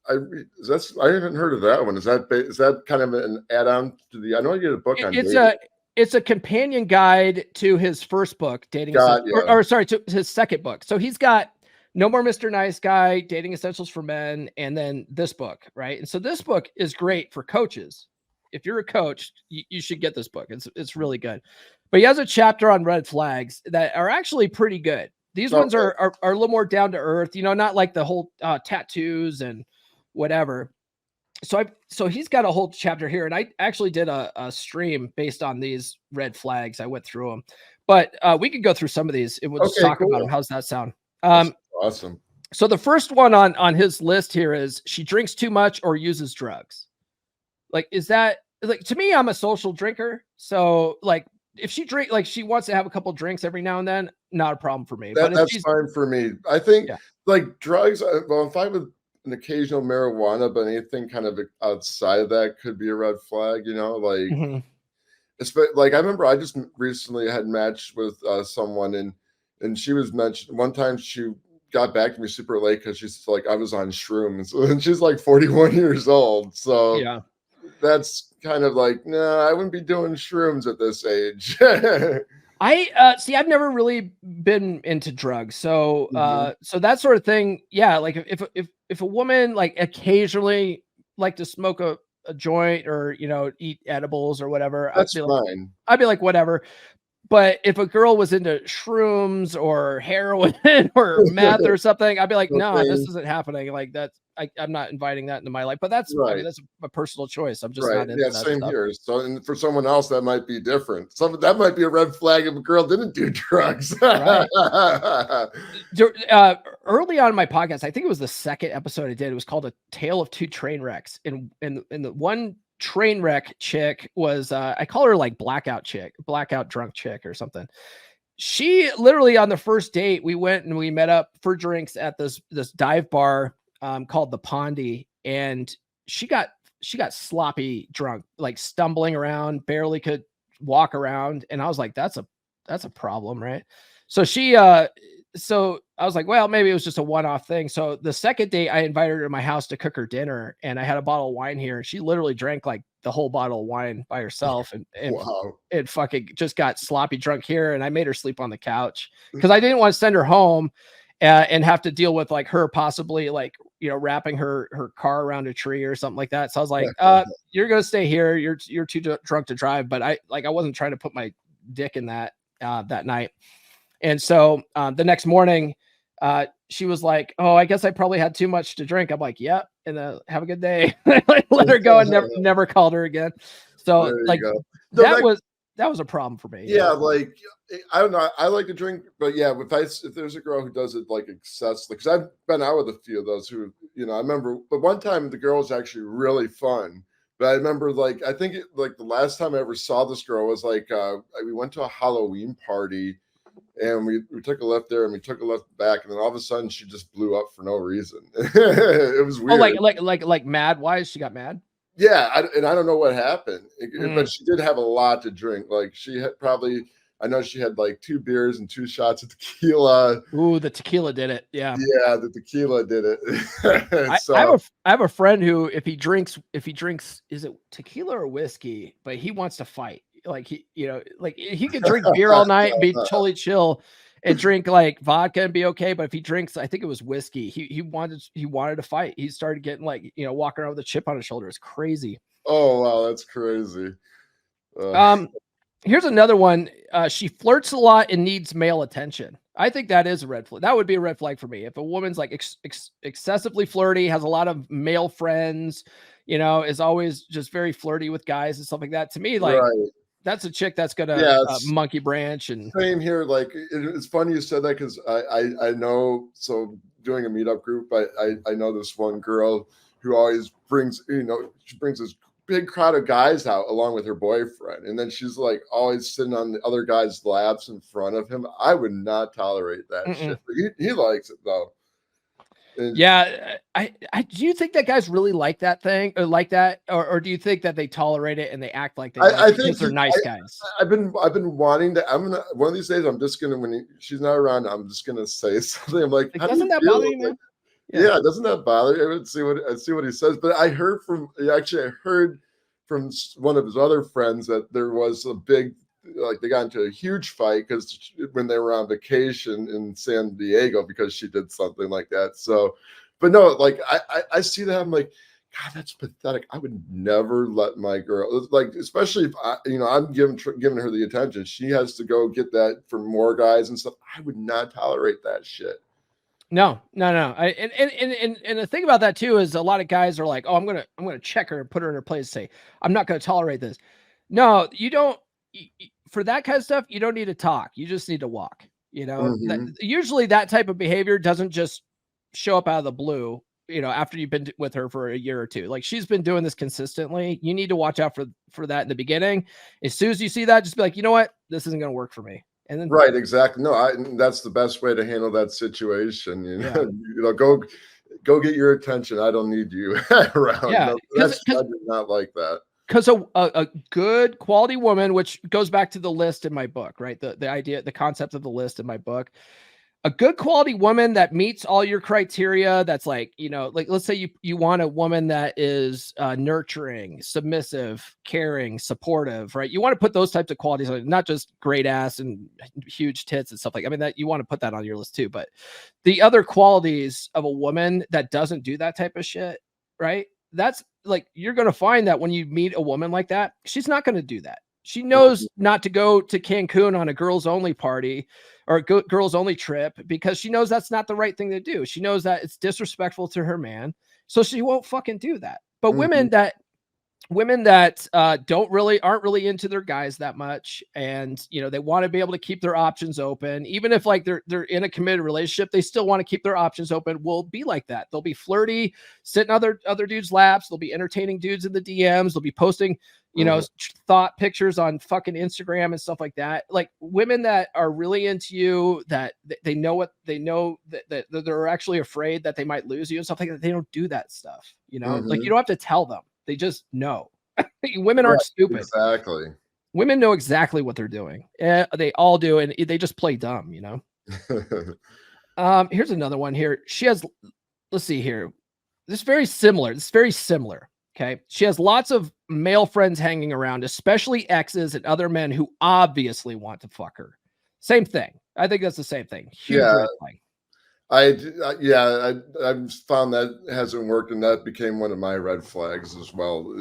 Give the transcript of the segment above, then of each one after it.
I haven't heard of that one. Is that kind of an add-on to the? I know you get a book on dating. It's a companion guide to his first book, Dating Essentials, or sorry, to his second book. So he's got No More Mr. Nice Guy, Dating Essentials for Men, and then this book, right? And so this book is great for coaches. If you're a coach, you should get this book. It's really good. But he has a chapter on red flags that are actually pretty good. These ones are a little more down to earth, not like the whole tattoos and whatever. So he's got a whole chapter here, and I actually did a stream based on these red flags. I went through them, but we could go through some of these and we'll just talk about them. How's that sound? Awesome. So the first one on his list here is she drinks too much or uses drugs. Like, is that like, to me, I'm a social drinker. So like, if she she wants to have a couple drinks every now and then, not a problem for me. That's fine for me. I think like drugs, well, I'm fine with an occasional marijuana, but anything kind of outside of that could be a red flag, like, like I remember I just recently had matched with someone and she was mentioned one time she got back to me super late because she's like, I was on shrooms and she's like 41 years old. So yeah, that's kind of like, no, I wouldn't be doing shrooms at this age. I've never really been into drugs. So, so that sort of thing. Yeah. Like if a woman like occasionally like to smoke a joint or, eat edibles or whatever, that's fine. I'd be like, whatever. But if a girl was into shrooms or heroin or meth or something, I'd be like, no, this isn't happening. Like that's, I'm not inviting that into my life. But that's right. I mean, that's a personal choice. I'm just not into that same stuff. Here. So, and for someone else, that might be different. That might be a red flag if a girl didn't do drugs. Right. Early on in my podcast, I think it was the second episode I did. It was called A Tale of Two Train Wrecks, and the one train wreck chick was I call her like blackout drunk chick or something. She literally on the first date we went and we met up for drinks at this dive bar called the Pondy, and she got sloppy drunk, like stumbling around, barely could walk around, and I was like, that's a problem, right? So so I was like, well, maybe it was just a one-off thing. So the second date, I invited her to my house to cook her dinner, and I had a bottle of wine here, and she literally drank like the whole bottle of wine by herself, and wow. It fucking just got sloppy drunk here, and I made her sleep on the couch because I didn't want to send her home and have to deal with like her possibly like wrapping her car around a tree or something like that. So I was like, you're gonna stay here. You're too drunk to drive, but I wasn't trying to put my dick in that night. And so the next morning, she was like, oh, I guess I probably had too much to drink. I'm like, yeah. And have a good day. Let her go and never called her again. So like that was a problem for me. Yeah. Like, I don't know. I like to drink, but yeah, if there's a girl who does it like excessively, because I've been out with a few of those who, I remember, but one time the girl was actually really fun. But I remember, like, I think the last time I ever saw this girl was like, we went to a Halloween party. And we took a left there and we took a left back, and then all of a sudden she just blew up for no reason. It was weird. Oh, like mad? Why she got mad? Yeah, I don't know what happened, but she did have a lot to drink. Like she had I know she had like 2 beers and 2 shots of tequila. Ooh, the tequila did it. Yeah. Yeah, the tequila did it. So, I have a friend who, if he drinks, is it tequila or whiskey? But he wants to fight. Like he could drink beer all night and be totally chill and drink like vodka and be okay. But if he drinks, I think it was whiskey, he wanted to fight. He started getting like, walking around with a chip on his shoulder. It's crazy. Oh, wow. That's crazy. Here's another one. She flirts a lot and needs male attention. I think that is a red flag. That would be a red flag for me. If a woman's like excessively flirty, has a lot of male friends, is always just very flirty with guys and stuff like that. To me, like, right. That's a chick that's gonna monkey branch. And same here. Like it's funny you said that because I know. So doing a meetup group, I know this one girl who always brings she brings this big crowd of guys out along with her boyfriend, and then she's like always sitting on the other guy's laps in front of him. I would not tolerate that shit. He likes it though. Yeah, I do you think that guys really like that thing or like that, or do you think that they tolerate it and they act like they I think they're nice guys? I've been wanting to. I'm gonna one of these days. I'm just gonna she's not around. I'm just gonna say something. I'm like doesn't that bother you, man? Yeah, doesn't that bother you? I would see what he says, but I heard from actually I heard from one of his other friends that there was a big like they got into a huge fight because when they were on vacation in San Diego because she did something like that. So, but no, like I see that I'm like, God, that's pathetic. I would never let my girl like, especially if I'm giving her the attention. She has to go get that from more guys and stuff. I would not tolerate that shit. No. And the thing about that too is a lot of guys are like, oh, I'm gonna check her and put her in her place. Say, I'm not gonna tolerate this. No, you don't. For that kind of stuff, you don't need to talk. You just need to walk. Usually that type of behavior doesn't just show up out of the blue. After you've been with her for a year or two, like she's been doing this consistently. You need to watch out for that in the beginning. As soon as you see that, just be like, you know what, this isn't gonna work for me. And then right, exactly. No, that's the best way to handle that situation. Go get your attention. I don't need you around. Yeah, No, I do not like that. Because a good quality woman, which goes back to the list in my book, right? The idea, the concept of the list in my book. A good quality woman that meets all your criteria, that's like, like let's say you want a woman that is nurturing, submissive, caring, supportive, right? You want to put those types of qualities on, not just great ass and huge tits and stuff like, I mean, that you want to put that on your list too, but the other qualities of a woman that doesn't do that type of shit, right? That's like, you're going to find that when you meet a woman like that, she's not going to do that. She knows not to go to Cancun on a girls only party or a girls only trip because she knows that's not the right thing to do. She knows that it's disrespectful to her man. So she won't fucking do that. But women that aren't really into their guys that much, and they want to be able to keep their options open, even if like they're in a committed relationship, they still want to keep their options open, will be like that. They'll be flirty, sit in other dudes' laps, they'll be entertaining dudes in the DMs, they'll be posting thought pictures on fucking Instagram and stuff like that. Like women that are really into you, that they know that they're actually afraid that they might lose you and stuff like that. They don't do that stuff, like you don't have to tell them. They just know. Women aren't stupid. Exactly. Women know exactly what they're doing. They all do, and they just play dumb, Here's another one here. She has, let's see here. This is very similar. Okay. She has lots of male friends hanging around, especially exes and other men who obviously want to fuck her. Same thing. I think that's the same thing. Huge red flag. I found that hasn't worked, and that became one of my red flags as well.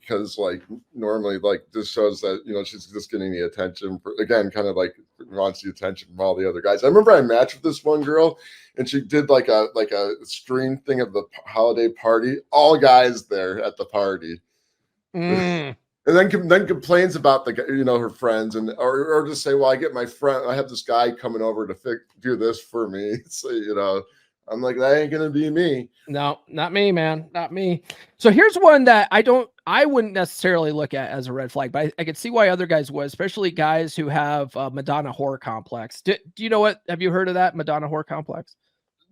Because like normally, like this shows that she's just getting the attention again, kind of like wants the attention from all the other guys. I remember I matched with this one girl, and she did like a stream thing of the holiday party, all guys there at the party. And then complains about her friends, and or just say, well, I have this guy coming over to do this for me. So I'm like, that ain't gonna be me. No, not me, man, not me. So here's one that I wouldn't necessarily look at as a red flag, but I could see why other guys would, especially guys who have Madonna whore complex. Do you know what? Have you heard of that Madonna whore complex?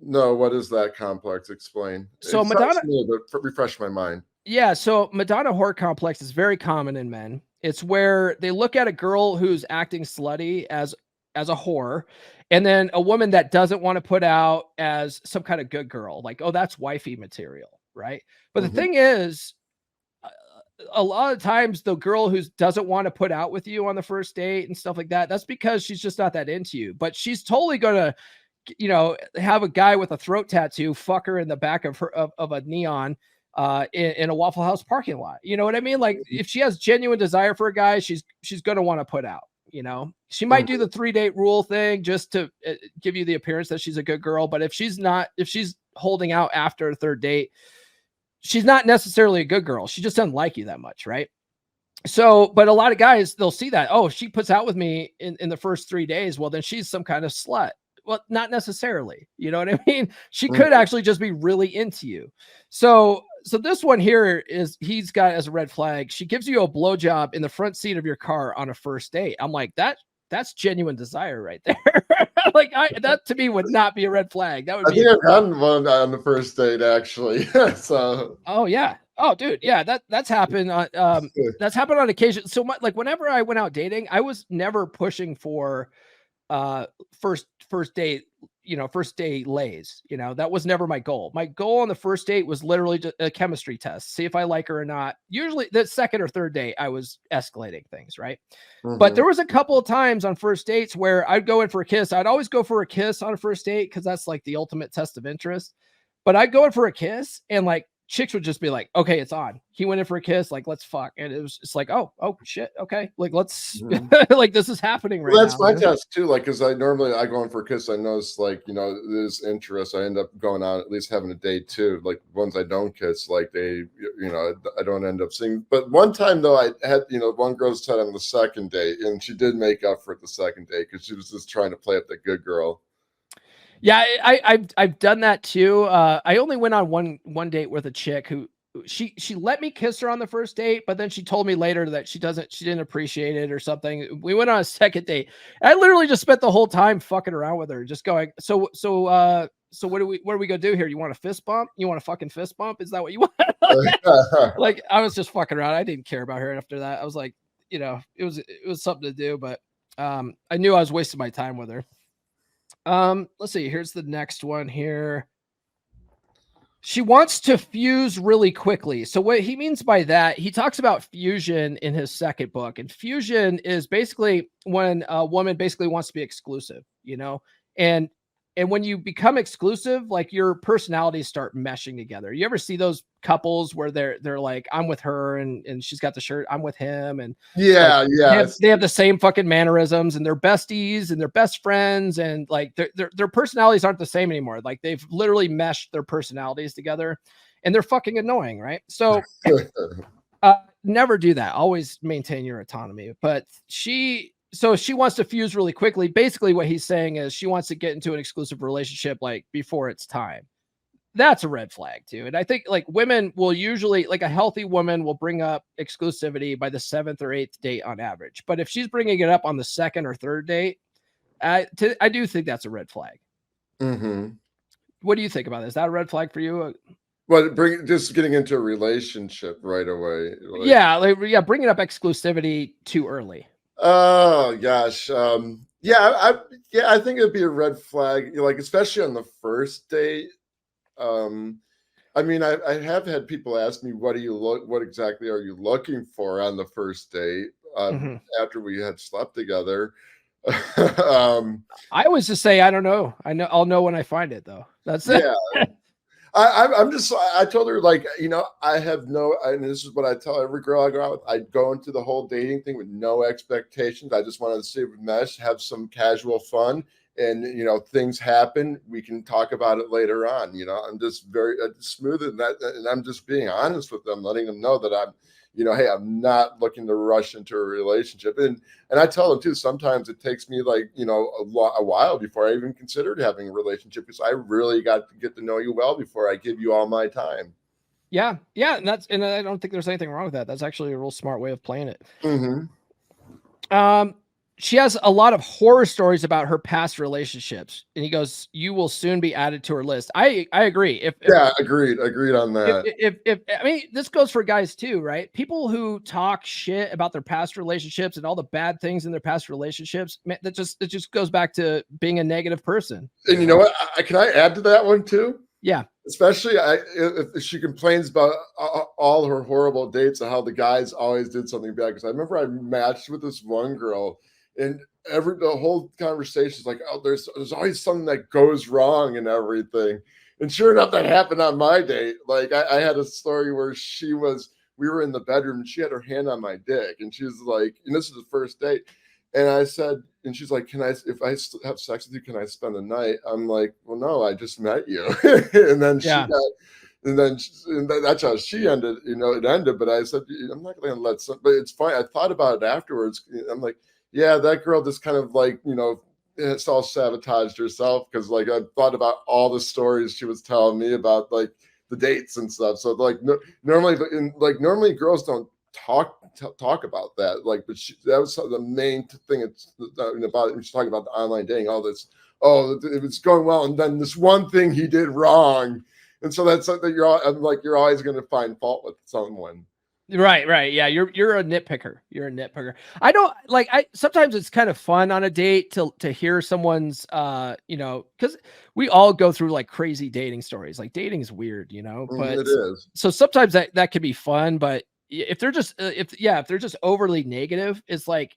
No, what is that complex? Explain. So Madonna, refresh my mind. Yeah, so Madonna whore complex is very common in men. It's where they look at a girl who's acting slutty as a whore, and then a woman that doesn't want to put out as some kind of good girl, like, oh, that's wifey material, right? But the thing is, a lot of times the girl who doesn't want to put out with you on the first date and stuff like that, that's because she's just not that into you. But she's totally gonna, have a guy with a throat tattoo fuck her in the back of a neon in a Waffle House parking lot. You know what I mean? Like if she has genuine desire for a guy, she's going to want to put out, she might do the 3-date rule thing just to give you the appearance that she's a good girl. But if she's holding out after a third date, she's not necessarily a good girl. She just doesn't like you that much. Right. So, but a lot of guys, they'll see that, oh, she puts out with me in the first 3 days. Well, then she's some kind of slut. Well, not necessarily. You know what I mean? She could actually just be really into you. So this one here he's got as a red flag. She gives you a blowjob in the front seat of your car on a first date. I'm like, that's genuine desire right there. Like that to me would not be a red flag. That would be. I think I've gotten one on the first date actually. So. Oh yeah. Oh dude. Yeah. That's happened. That's happened on occasion. So like whenever I went out dating, I was never pushing for first date, first date lays. That was never my goal. My goal on the first date was literally just a chemistry test, see if I like her or not. Usually the second or third date, I was escalating things, right? But there was a couple of times on first dates where I'd go in for a kiss. I'd always go for a kiss on a first date because that's like the ultimate test of interest. But I'd go in for a kiss and like chicks would just be like, okay, it's on. He went in for a kiss, like, let's fuck. And it's like, oh shit, okay. Like, let's like this is happening right now. That's my test too. Like, because I go in for a kiss, I notice like, there's interest. I end up going on at least having a date too. Like ones I don't kiss, like I don't end up seeing. But one time though, I had, one girl said on the second date, and she did make up for it the second date because she was just trying to play up the good girl. Yeah, I've done that too. I only went on one date with a chick who she let me kiss her on the first date, but then she told me later that she didn't appreciate it or something. We went on a second date. I literally just spent the whole time fucking around with her, just going, so what do we gonna do here? You want a fist bump? You want a fucking fist bump? Is that what you want? Like I was just fucking around. I didn't care about her after that. I was like, it was something to do, but I knew I was wasting my time with her. Let's see. Here's the next one here. She wants to fuse really quickly. So what he means by that, he talks about fusion in his second book. And fusion is basically when a woman basically wants to be exclusive, and when you become exclusive, like your personalities start meshing together. You ever see those couples where they're like, I'm with her and she's got the shirt, I'm with him, and they have the same fucking mannerisms, and they're besties and they're best friends, and like their personalities aren't the same anymore. Like they've literally meshed their personalities together, and they're fucking annoying, right? So never do that. Always maintain your autonomy. But she wants to fuse really quickly. Basically what he's saying is she wants to get into an exclusive relationship like before it's time. That's a red flag too. And I think like women will usually, like a healthy woman will bring up exclusivity by the 7th or 8th date on average. But if she's bringing it up on the 2nd or 3rd date, I do think that's a red flag. Mm-hmm. What do you think about this? Is that a red flag for you? Well, just getting into a relationship right away. Bringing up exclusivity too early. Oh gosh, I think it'd be a red flag, like especially on the first date. I mean, I have had people ask me, what exactly are you looking for on the first date after we had slept together? I always just say, I don't know. I'll know when I find it though. That's it. Yeah. I told her, like, I have and this is what I tell every girl I go out with. I go into the whole dating thing with no expectations. I just wanted to see if we mesh, have some casual fun, and, things happen. We can talk about it later on. I'm just very smooth in that. And I'm just being honest with them, letting them know that I'm, hey, I'm not looking to rush into a relationship. And I tell them too, sometimes it takes me like, a while before I even considered having a relationship, because I really got to get to know you well before I give you all my time. Yeah. Yeah. And I don't think there's anything wrong with that. That's actually a real smart way of playing it. Mm-hmm. She has a lot of horror stories about her past relationships, and he goes, you will soon be added to her list. I agree. Agreed on that. If I mean, this goes for guys too, right? People who talk shit about their past relationships and all the bad things in their past relationships, man, it just goes back to being a negative person. And you know what? Can I add to that one too? Yeah. Especially if she complains about all her horrible dates and how the guys always did something bad. Because I remember I matched with this one girl, and the whole conversation is like, oh, there's always something that goes wrong and everything. And sure enough, that happened on my date. Like I had a story where we were in the bedroom and she had her hand on my dick, and she was like, and this is the first date. And I said, and she's like, if I have sex with you, can I spend the night? I'm like, well, no, I just met you. And then that's how she ended, it ended. But I said, I'm not going to but it's fine. I thought about it afterwards. I'm like, yeah, that girl just kind of like, it's all sabotaged herself, because like I thought about all the stories she was telling me about like the dates and stuff. So like normally girls don't talk about that, like, but that was the main thing about she's talking about the online dating, all this, it was going well, and then this one thing he did wrong, and so that's something you're always going to find fault with someone. Right. Yeah, you're a nitpicker. You're a nitpicker. I don't like. I sometimes it's kind of fun on a date to hear someone's because we all go through like crazy dating stories. Like dating is weird, but It is. so sometimes that could be fun. But if they're just if they're just overly negative, it's like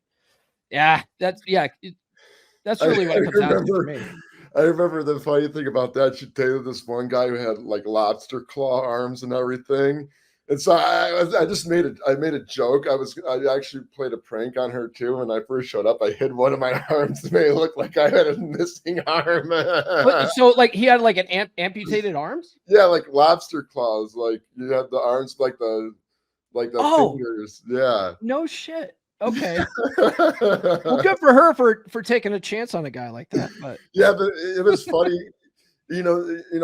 that's really what it comes down to for me. I remember the funny thing about that. She dated this one guy who had like lobster claw arms and everything. And so I just made a joke. I actually played a prank on her too. When I first showed up, I hid one of my arms to make it look like I had a missing arm. So like he had like an amputated arms? Yeah, like lobster claws. Like you had the arms like the fingers. Yeah. No shit. Okay. Well, good for her for taking a chance on a guy like that. But yeah, but it was funny.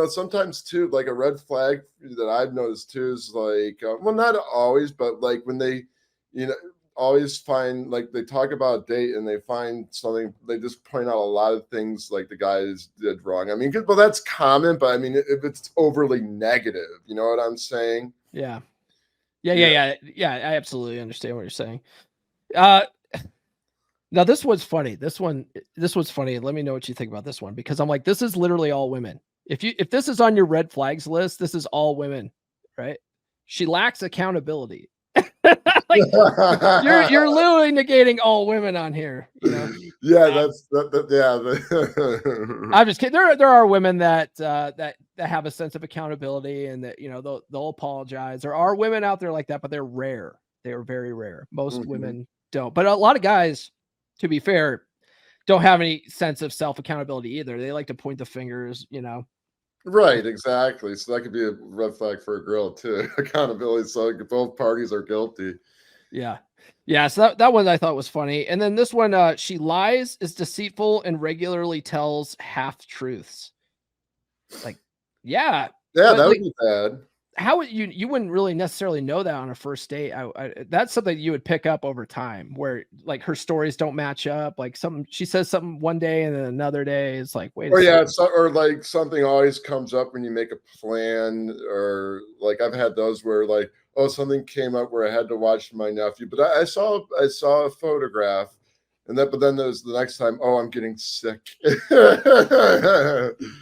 Sometimes too, like a red flag that I've noticed too is like, well, not always, but like when they, always find like they talk about a date and they find something, they just point out a lot of things like the guys did wrong. I mean, well, that's common, but I mean, if it's overly negative, you know what I'm saying? Yeah. I absolutely understand what you're saying. Now this was funny. This was funny. Let me know what you think about this one, because I'm like, this is literally all women. If this is on your red flags list, this is all women, right? She lacks accountability. Like you're literally negating all women on here. Yeah, yeah. I'm just kidding. There are women that have a sense of accountability and that they'll apologize. There are women out there like that, but they're rare. They are very rare. Most women don't, but a lot of guys, to be fair, don't have any sense of self accountability either. They like to point the fingers. Right, exactly. So that could be a red flag for a girl too. Accountability, so both parties are guilty. Yeah. So that one I thought was funny. And then this one, she lies, is deceitful, and regularly tells half truths. Like, yeah, that would be bad. How would you wouldn't really necessarily know that on a first date. That's something you would pick up over time, where like her stories don't match up. Like she says something one day and then another day it's like, wait. Or like something always comes up when you make a plan, or like I've had those where like, oh, something came up where I had to watch my nephew, but I saw a photograph. But then there's the next time, oh, I'm getting sick.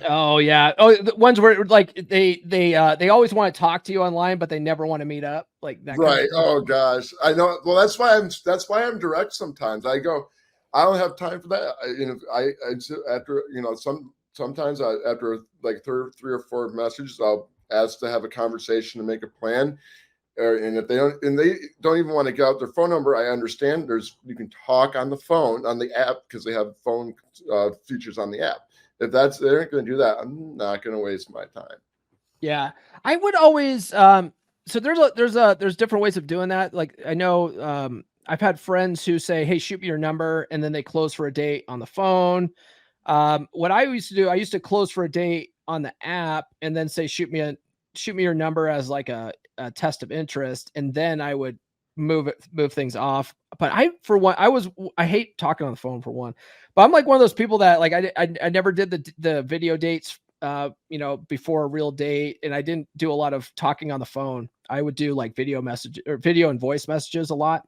Oh yeah. Oh, the ones where like they always want to talk to you online, but they never want to meet up. Like that. Right. Oh gosh. I know. Well, that's why I'm direct sometimes. I go, I don't have time for that. After, sometimes after like three or four messages, I'll ask to have a conversation to make a plan. And if they don't even want to get out their phone number, I understand. You can talk on the phone on the app because they have phone features on the app. If they aren't going to do that, I'm not going to waste my time. Yeah, I would always. So there's different ways of doing that. Like I know I've had friends who say, "Hey, shoot me your number," and then they close for a date on the phone. What I used to do, I used to close for a date on the app and then say, "Shoot me your number" as like a test of interest, and then I would move things off. But I hate talking on the phone for one, but I'm like one of those people that like I never did the video dates before a real date, and I didn't do a lot of talking on the phone. I would do like video and voice messages a lot,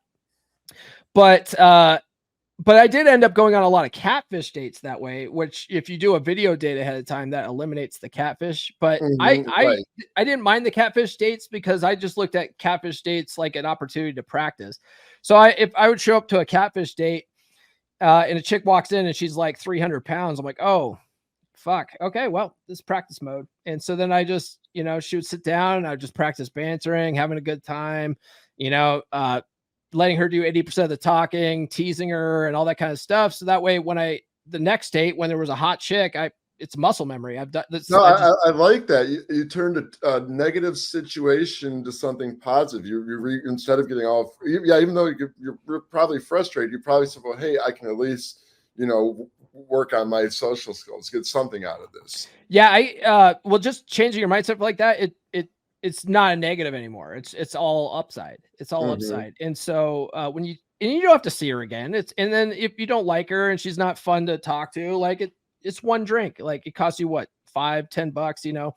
but I did end up going on a lot of catfish dates that way, which if you do a video date ahead of time, that eliminates the catfish. But I didn't mind the catfish dates because I just looked at catfish dates like an opportunity to practice. So if I would show up to a catfish date and a chick walks in and she's like 300 pounds, I'm like, oh, fuck. Okay, well, this is practice mode. And so then I just, she would sit down and I would just practice bantering, having a good time, letting her do 80% of the talking, teasing her and all that kind of stuff. So that way, the next date, when there was a hot chick, it's muscle memory. I've done this. No, I like that. You turned a negative situation to something positive. Instead of getting even though you're probably frustrated, you probably said, well, hey, I can at least, work on my social skills, get something out of this. Yeah. Just changing your mindset like that, it's not a negative anymore. It's all upside. It's all upside. And so when you don't have to see her again, and then if you don't like her and she's not fun to talk to, like it's one drink, like it costs you what, $5-10,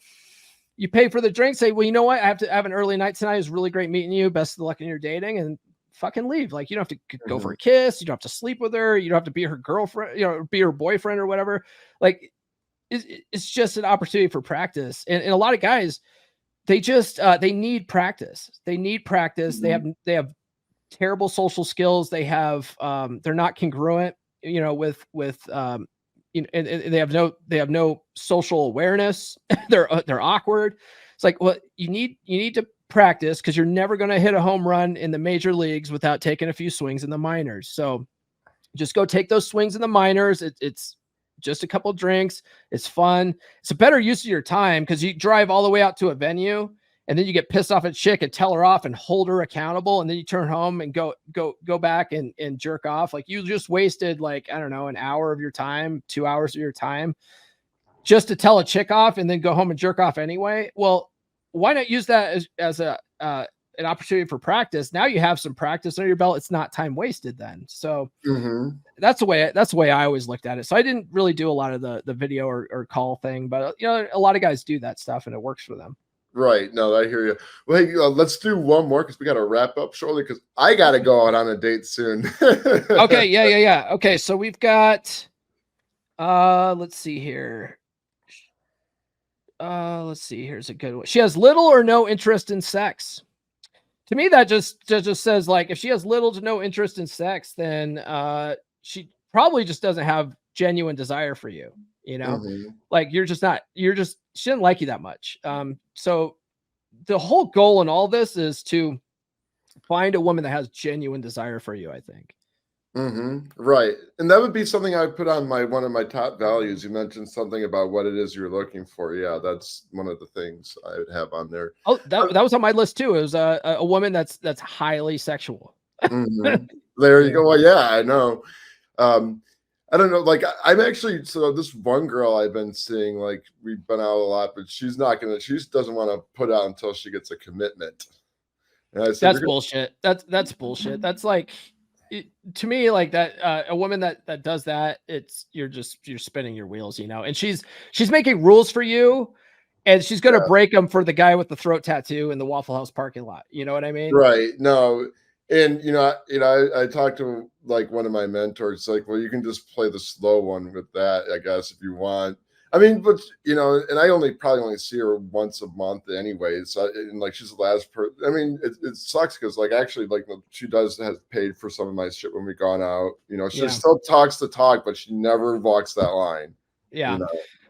you pay for the drink, say, well, you know what? I have to have an early night tonight. It was really great meeting you. Best of luck in your dating, and fucking leave. Like, you don't have to go for a kiss. You don't have to sleep with her. You don't have to be her girlfriend, be her boyfriend or whatever. Like, it's just an opportunity for practice. And a lot of guys, they just, they need practice. They need practice. They have terrible social skills. They have, they're not congruent, with, and they have no social awareness. They're awkward. It's like, well, you need to practice, because you're never going to hit a home run in the major leagues without taking a few swings in the minors. So just go take those swings in the minors. It's just a couple drinks. It's fun. It's a better use of your time, because you drive all the way out to a venue and then you get pissed off at chick and tell her off and hold her accountable. And then you turn home and go back and jerk off. Like, you just wasted, like, I don't know, an hour of your time, 2 hours of your time just to tell a chick off and then go home and jerk off anyway. Well, why not use that as an opportunity for practice? Now you have some practice under your belt. It's not time wasted then. So that's the way I always looked at it. So I didn't really do a lot of the video or call thing, but a lot of guys do that stuff and it works for them. Right. No, I hear you. Well, hey, let's do one more, because we got to wrap up shortly, because I got to go out on a date soon. Okay. Yeah. Okay. So we've got, let's see here. Let's see. Here's a good one. She has little or no interest in sex. To me, that just says, like, if she has little to no interest in sex, then she probably just doesn't have genuine desire for you. Like, she didn't like you that much. So the whole goal in all this is to find a woman that has genuine desire for you, I think. Right. And that would be something I put on one of my top values. You mentioned something about what it is you're looking for. Yeah, that's one of the things I would have on there. Oh, that was on my list too. It was a woman that's highly sexual. There you go. Well, yeah, I know. I don't know. Like, I'm actually, so this one girl I've been seeing, like, we've been out a lot, but she just doesn't want to put out until she gets a commitment. And I said, that's bullshit. That's bullshit. That's like, to me, like, that a woman that does that, you're spinning your wheels, and she's making rules for you, and she's gonna break them for the guy with the throat tattoo in the Waffle House parking lot. You know what I mean? Right. No. And I talked to, like, one of my mentors, like, well, you can just play the slow one with that, I guess, if you want. I mean, but and I probably only see her once a month anyway. So, and, like, she's the last person. I mean, it sucks, because, like, actually, like, she has paid for some of my shit when we gone out. She still talks the talk, but she never walks that line. Yeah.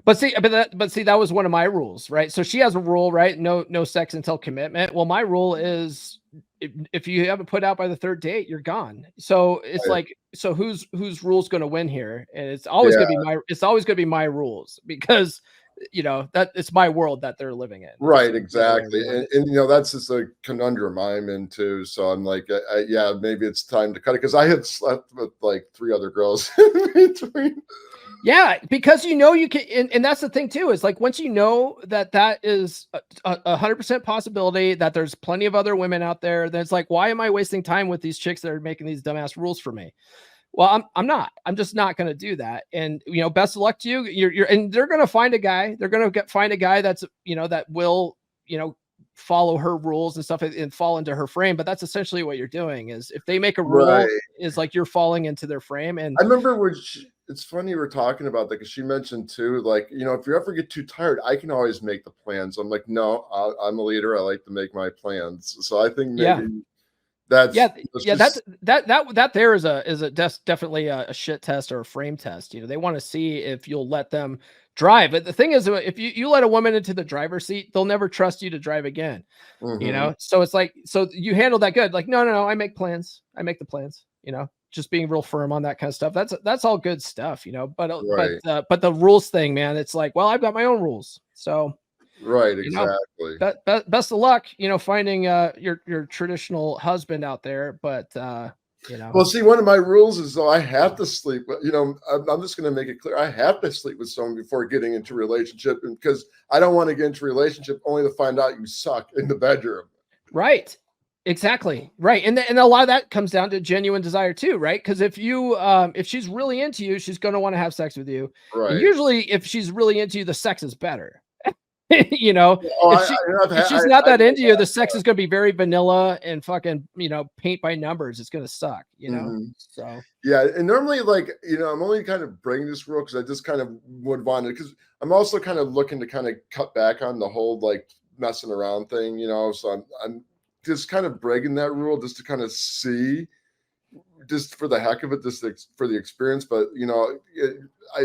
But see, that was one of my rules, right? So she has a rule, right? No sex until commitment. Well, my rule is, if you haven't put out by the third date, you're gone. So it's like, so whose rule's going to win here? And it's always going to be my rules, because that it's my world that they're living in. Right. Exactly. And that's just a conundrum I'm into. So I'm like, yeah, maybe it's time to cut it, because I had slept with, like, 3 other girls in between. Yeah, because you can, and that's the thing too, is, like, once that is a 100% possibility, that there's plenty of other women out there, then it's like, why am I wasting time with these chicks that are making these dumbass rules for me? Well, I'm just not going to do that. And, best of luck to you. And they're going to find a guy. They're going to find a guy that's, that will, follow her rules and stuff and fall into her frame. But that's essentially what you're doing, is if they make a rule, is like you're falling into their frame. And I remember it's funny we're talking about that, because she mentioned too, like, if you ever get too tired, I can always make the plans. I'm like, no, I'm a leader. I like to make my plans. So I think maybe that's that there is definitely a shit test or a frame test. They want to see if you'll let them drive. But the thing is, if you let a woman into the driver's seat, they'll never trust you to drive again. So it's like, so you handle that good. Like, no, I make plans. I make the plans, just being real firm on that kind of stuff. That's all good stuff, but the rules thing, man, it's like, well, I've got my own rules. So right, exactly. Best of luck, finding your traditional husband out there. But well, see, one of my rules is, though, I have to sleep. I'm just going to make it clear, I have to sleep with someone before getting into a relationship, because I don't want to get into a relationship only to find out you suck in the bedroom. Right. Exactly. Right. And a lot of that comes down to genuine desire too, right? Because if she's really into you, she's going to want to have sex with you. Right. And usually if she's really into you, the sex is better. You know, if she's not that into you, the sex is going to be very vanilla and fucking, paint by numbers. It's going to suck, So yeah, and normally, like, I'm only kind of bringing this rule because I just kind of would want to, because I'm also kind of looking to kind of cut back on the whole like messing around thing, So I'm just kind of breaking that rule just to kind of see, just for the heck of it, just for the experience. But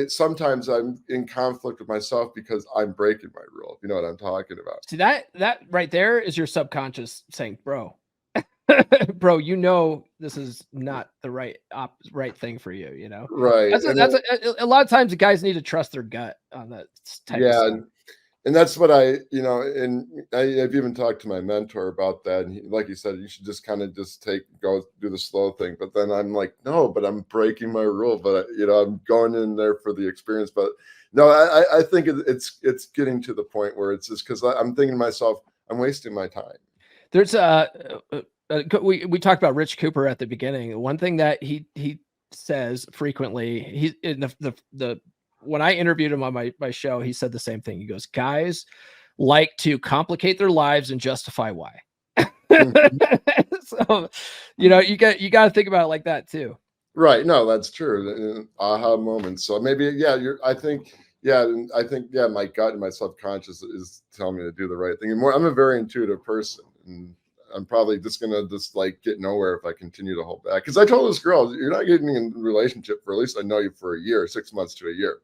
sometimes I'm in conflict with myself because I'm breaking my rule. If you know what I'm talking about. See, that right there is your subconscious saying, bro, bro, this is not the right thing for you. Right. That's a lot of times the guys need to trust their gut on that type of stuff. And that's what I've even talked to my mentor about that. And like you said, you should just kind of go do the slow thing. But then I'm like, no, but I'm breaking my rule. But I'm going in there for the experience. But no, I think it's getting to the point where it's just because I'm thinking to myself, I'm wasting my time. There's we talked about Rich Cooper at the beginning. One thing that he says frequently, he in the when I interviewed him on my show, he said the same thing. He goes, guys like to complicate their lives and justify why. So, you got to think about it like that too. Right. No, that's true. Aha moments. So maybe, I think, my gut and my subconscious is telling me to do the right thing. And I'm a very intuitive person, and I'm probably just gonna like get nowhere if I continue to hold back. Because I told this girl, you're not getting in a relationship for at least I know you for a year, 6 months to a year.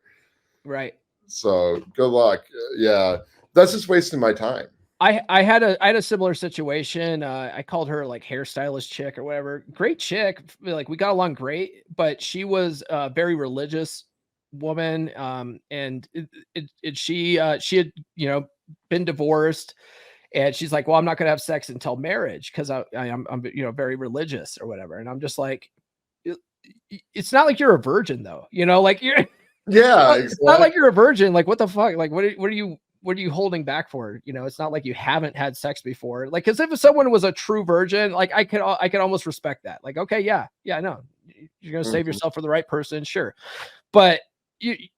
Right. So good luck. Yeah, that's just wasting my time. I had a similar situation. I called her like hairstylist chick or whatever. Great chick. Like we got along great, but she was a very religious woman. And she had, been divorced, and she's like, well, I'm not going to have sex until marriage because I'm very religious or whatever. And I'm just like, it's not like you're a virgin though, like you're. Yeah, it's not like you're a virgin. Like, what the fuck? Like, what are you holding back for? It's not like you haven't had sex before. Like, because if someone was a true virgin, like I could almost respect that. Like, okay, yeah, no, you're gonna save yourself for the right person, sure. But you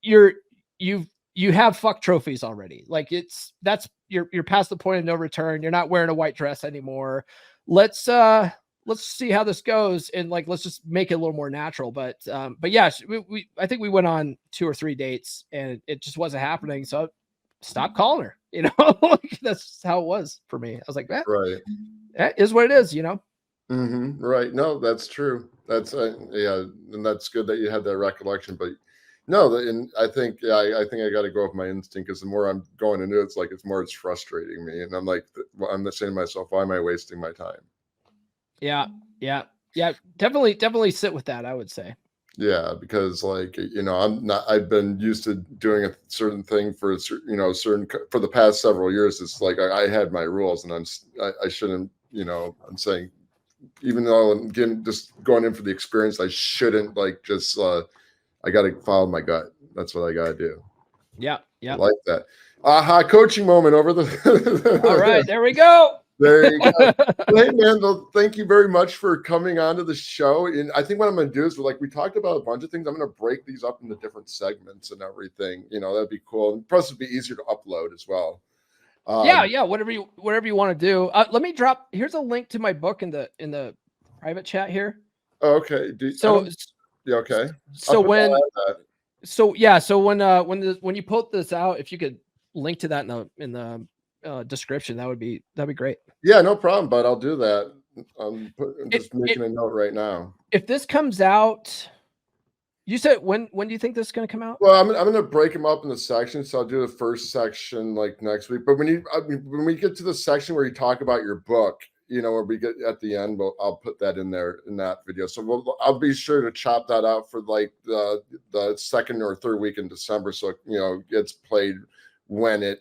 have fuck trophies already. Like you're past the point of no return. You're not wearing a white dress anymore. Let's see how this goes, and like let's just make it a little more natural. But yeah, I think we went on 2 or 3 dates and it just wasn't happening. So stop calling her. Like, that's how it was for me. I was like, right, that is what it is. Right. No, that's true. That's and that's good that you had that recollection. But no, and I think I got to go with my instinct, because the more I'm going into it, it's frustrating me, and I'm like, I'm saying to myself, why am I wasting my time? Yeah. Definitely sit with that, I would say. Yeah, because I've been used to doing a certain thing for for the past several years. It's like I had my rules, and I shouldn't, I'm saying, even though I'm just going in for the experience, I shouldn't I got to follow my gut. That's what I got to do. Yeah. I like that. Aha, coaching moment over the. All right, there we go. There you go. Hey, man, well, thank you very much for coming on to the show. And I think what I'm going to do is, we talked about a bunch of things. I'm going to break these up into different segments and everything. That'd be cool. And plus, it'd be easier to upload as well. Yeah. Whatever you want to do. Let me drop. Here's a link to my book in the private chat here. Oh, okay. Yeah. Okay. So when you put this out, if you could link to that in the description, that'd be great. Yeah, no problem, bud. I'll do that. I'm just making a note right now. If this comes out, you said when do you think this is going to come out? Well, I'm going to break them up into sections. So I'll do the first section next week. But when we get to the section where you talk about your book, where we get at the end, I'll put that in there in that video. So I'll be sure to chop that out for the second or third week in December. So it gets played when it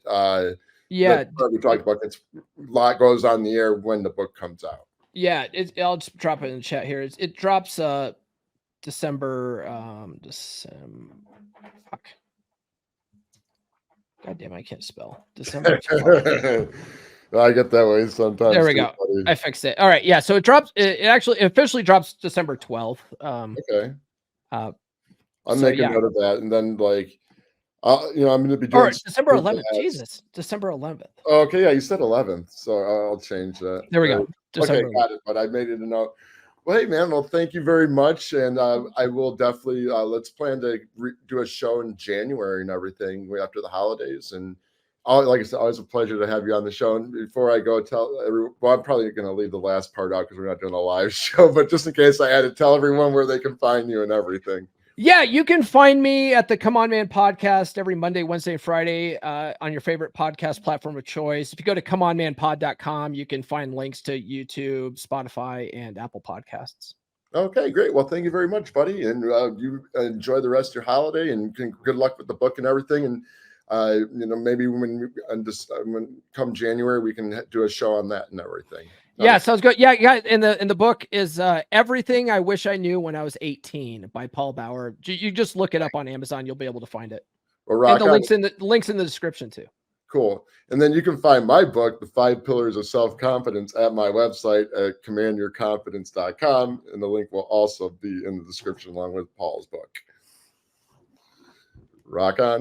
we talked about. It's a lot goes on the air when the book comes out. Yeah, I'll just drop it in the chat here. It drops December. Fuck. God damn, I can't spell. December 12th. I get that way sometimes. There we go. Funny. I fixed it. All right. Yeah. So it drops. It actually officially drops December 12th. Okay. I'll make a note of that, and then You know, I'm going to be doing December 11th. Jesus, December 11th. Okay, yeah, you said 11th, so I'll change that. There we go. Okay, got it. But I made it a note. Well, hey, man. Well, thank you very much, and I will definitely let's plan to do a show in January and everything after the holidays. And like I said, always a pleasure to have you on the show. And before I go, well, I'm probably going to leave the last part out because we're not doing a live show, but just in case I had to tell everyone where they can find you and everything. Yeah, you can find me at the Come On Man podcast every Monday, Wednesday, and Friday on your favorite podcast platform of choice. If you go to comeonmanpod.com, you can find links to YouTube, Spotify, and Apple Podcasts. Okay, great. Well, thank you very much, buddy. And you enjoy the rest of your holiday, and good luck with the book and everything. And you know, maybe when come January, we can do a show on that and everything. Yeah, sounds good. Yeah. In the book is Everything I Wish I Knew When I Was 18 by Paul Bauer. You just look it up on Amazon, you'll be able to find it. Well, and the links in the description too. Cool. And then you can find my book, The 5 Pillars of Self-Confidence, at my website at commandyourconfidence.com. And the link will also be in the description along with Paul's book. Rock on.